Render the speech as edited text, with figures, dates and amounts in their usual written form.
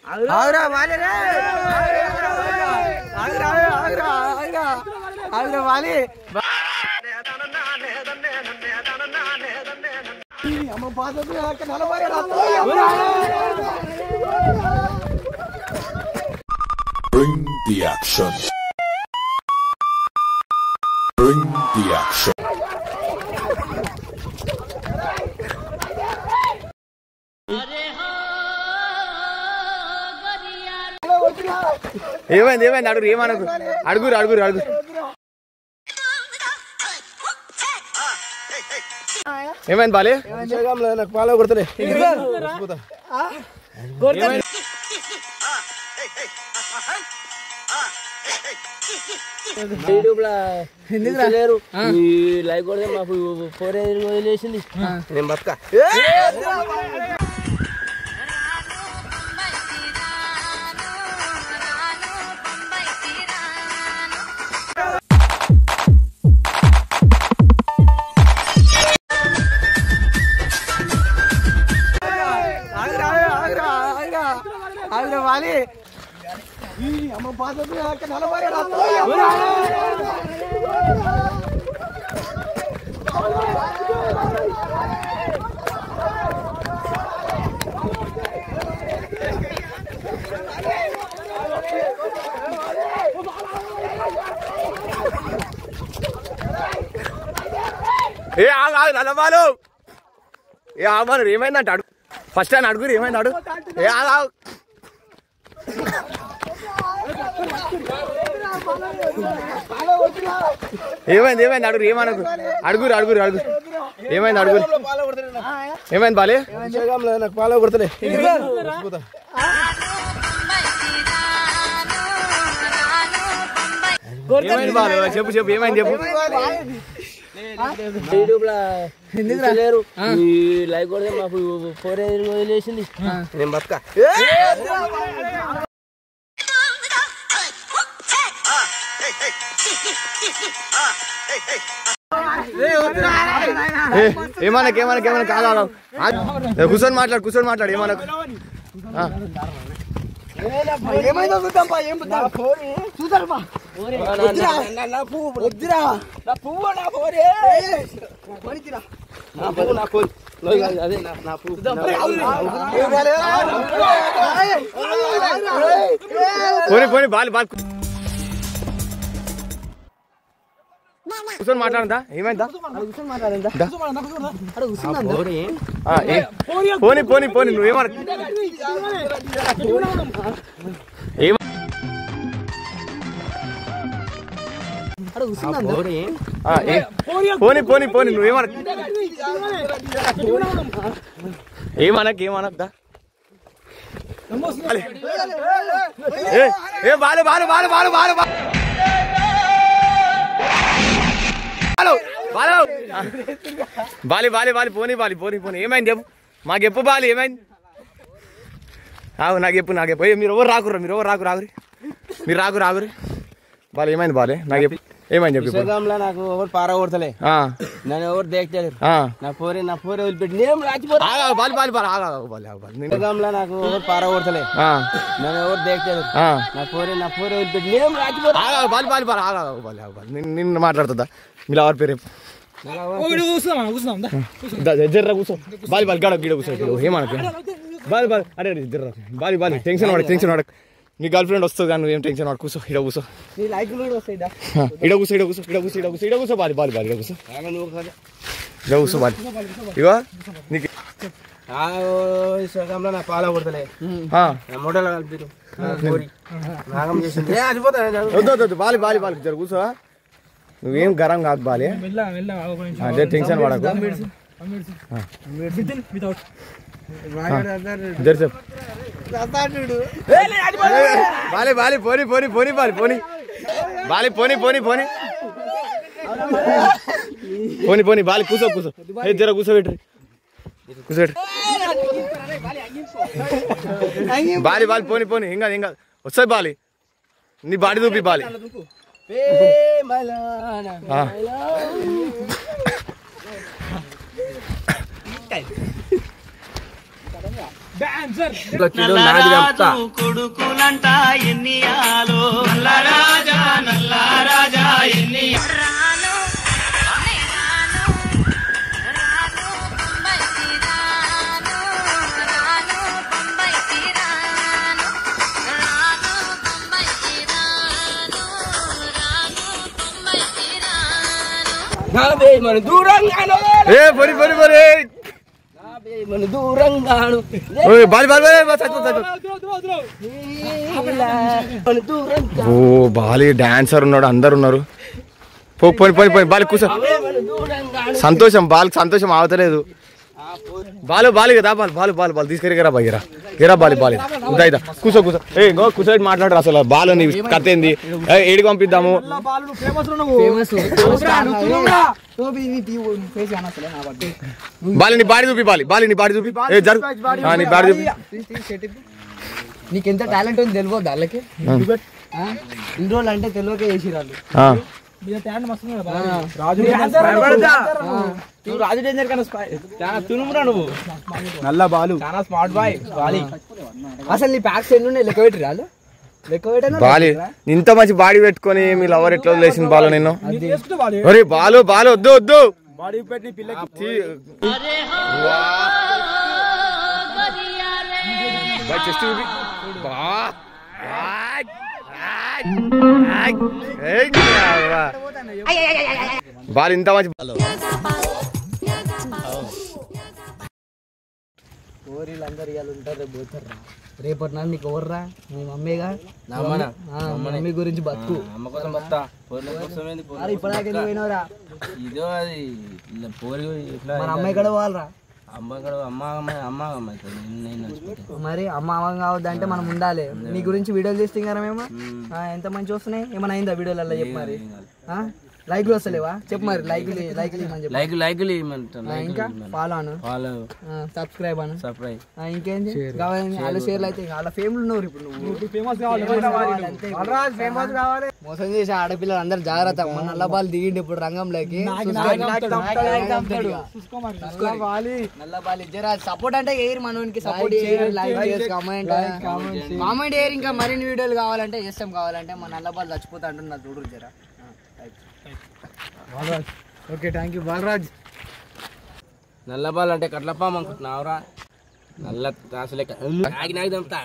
ఆగురా వాలి రే ఆగురా ఆగురా ఆగురా ఆగురా వాలి అమ్మ పాదకు నలభై Bring the action. Bring the action. ఏమైంది ఏమైంది అడుగురు ఏమనకు అడుగురు అడుగురు అడుగురు ఏమైంది బాలే నాకు పాల కొడుతులే లేరు లైక్ కొడితే మాకు ఫోర్ వదిలేసింది నేను బతుక ఆగురా వాలి అమ్మ పాదకు నలభై ఏ ఆగు నలభాలు ఏ ఆగమను ఏమైందంట అడుగు ఫస్ట్ ఆయన అడుగురు ఏమైంది అడుగు ఏ ఆగు ఏమైంది ఏమైంది అడుగురు ఏమనకు అడుగురు అడుగురు అడుగురు ఏమైంది అడుగురు ఏమైంది బాలే నాకు పాల కొడుతులే ఏమైంది బాలు చెప్పు చెప్పు ఏమైంది చెప్పు లేరు లైక్ కొడితే మాకు ఫోర్ వదిలేసింది నేను బతుక ఏమనకు ఏమనకు ఏమనకు కాదు కూర్చొని మాట్లాడు ఏమనకు ఏమైందో చూద్దాం ఏం చూద్దాం వద్దురా నా పువ్వు నా పోరే అదే నా పోనీ బాల్ బాల్ కూర్చొని మాట్లాడదా ఏమైందా పోనీ పోనీ పోనీ నువ్వేమన్నా పోనీ పోనీ పోనీ నువ్వేమన్నా ఏమనక్ ఏ బాలు బాలు బాలు బాలు బాలు బాలి బాలి బాలి పోనీ బాలి పోనీ పోనీ ఏమైంది చెప్పు మాకు చెప్పు బాలి ఏమైంది నాకు చెప్పు మీరు ఎవరు రాకుర్రా మీరు రాకురి బాలి ఏమైంది బాలి నాకు చెప్పు ఏమైంది చెప్పు నాకు ఎవరు పార కొడతలే నన్ను ఎవరు దేక్తలేరు నా పోరే వదిలిపెట్టి బాలి బాలి బాలి నాకు ఎవరు పార కొడతలే నన్ను ఎవరు దేక్తలేరు నా పోరే వదిలిపెట్టి బాలి బాలి బాలి నిన్ను మాట్లాడుతుందా మీరు ఎవరి పేరు జర్రా కూర్చో బాలి బాలి గడ గిడ కూర్చో ఏమనకు బాలి బాలి అరే జర్రా బాలి బాలి టెన్షన్ పడకు నీ గర్ల్ ఫ్రెండ్ వస్తుంది కానీ నువ్వేం టెన్షన్ పడ కూర్చో ఇడ కూర్చో ఇడ కూర్చో బాలి బాలి బాలి ఇడ కూర్చో బాలి ఇగో నీకు నా పాల కొడతలే మొడలు కలిపి వద్దు బాలి బాలి బాలి జర కూర్చో నువ్వేం గరం కాదు బాలి అదే టెన్షన్ పడకు బాలి బాలి పోనీ పోనీ పోనీ బాలి పోనీ బాలి పోనీ పోనీ పోనీ పోనీ పోనీ బాలి కూర్చో జర కూర్చోబెట్రి బాలి బాలి పోనీ పోనీ ఇంకా వస్తాయి బాలి నీ బాడీ చూపి బాలి కొడుకులంట ఎన్నియాలో నల్ల రాజా ఎన్ని దూరంగాను ఓ బాలి డాన్సర్ ఉన్నాడు, అందరు ఉన్నారు. పోయి పోయి పోయి బాలి కూర్చో. సంతోషం బాలికి సంతోషం ఆగుతలేదు. బాలు కదా బాలు తీసుకెళ్ళి గిరా బాలి ఇదా కూర్చో కూర్చోటి మాట్లాడరు అసలు. బాలు నీ కథ ఏంది, ఏడికి పంపిద్దాము. బాలి నీ బాడీ చూపి జరుగు నీ బాడీ చూపి. నీకెంత టాలెంట్ ఉంది తెలియదు వాళ్ళకి. ఇన్ని రోజులు అంటే తెలియక చేసి రాదు. రాజు డేంజర్ కన్నా నువ్వు నల్ల బాలు చాలా స్మార్ట్ బాయ్. అసలు నీ ప్యాక్స్ ఎన్ని ఉన్నాయి లెక్క పెట్టి రాదు. బాలి ఇంత మంచి బాడీ పెట్టుకొని మీ లవర్ ఎట్లా వదిలేసిన బాలు నిన్ను. అరే బాలు వద్దు బాడీ పెట్టి పిల్లకి చెస్ట్ చూపి బాలు ఇంత మంచి కోరిలందరూ ఇవాళ ఉంటారు, రేపు పోతారా. రేపటి నాడు నీకు ఎవర్రా? మీ మమ్మీగా. మమ్మీ గురించి బతుకు. ఇప్పటిదాకా ఎందుకు పోయినవరా? మన అమ్మాయి కూడా పోవాలరా. మరి అమ్మ కావద్దంటే మనం ఉండాలి. నీ గురించి వీడియోలు తీస్తాం కదా మేము. ఎంత మంచి వస్తున్నాయి. ఏమైనా అయిందా వీడియోలలో? చెప్పు మరి. లైక్లు వస్తలేవా? చెప్పు మరి. లైక్లు ఇంకా ఫాలో సబ్స్క్రైబ్ ఇంకేంటి కావాలి? వాళ్ళ షేర్లు అయితే వాళ్ళ ఫేమ్లు ఉన్నారు. ఇప్పుడు మోసం చేసే ఆడపిల్లలు అందరు జాగ్రత్త. మన నల్లబాలు దిగిండి ఇప్పుడు రంగంలోకి. నల్లబాలి జరా సపోర్ట్ అంటే ఎయిర్ మనకి సపోర్ట్ కామెంట్ ఎయిర్. ఇంకా మరిన్ని వీడియోలు కావాలంటే చేస్తాం. కావాలంటే మన నల్లబాలు చచ్చిపోతా అంటున్నారు చూడు జరా. Okay thank you Balraj. నల్లబాల్ అంటే కట్లపాము అనుకుంటున్నావురా? నల్ల తాసు లెక్క నాకు దంపుతా.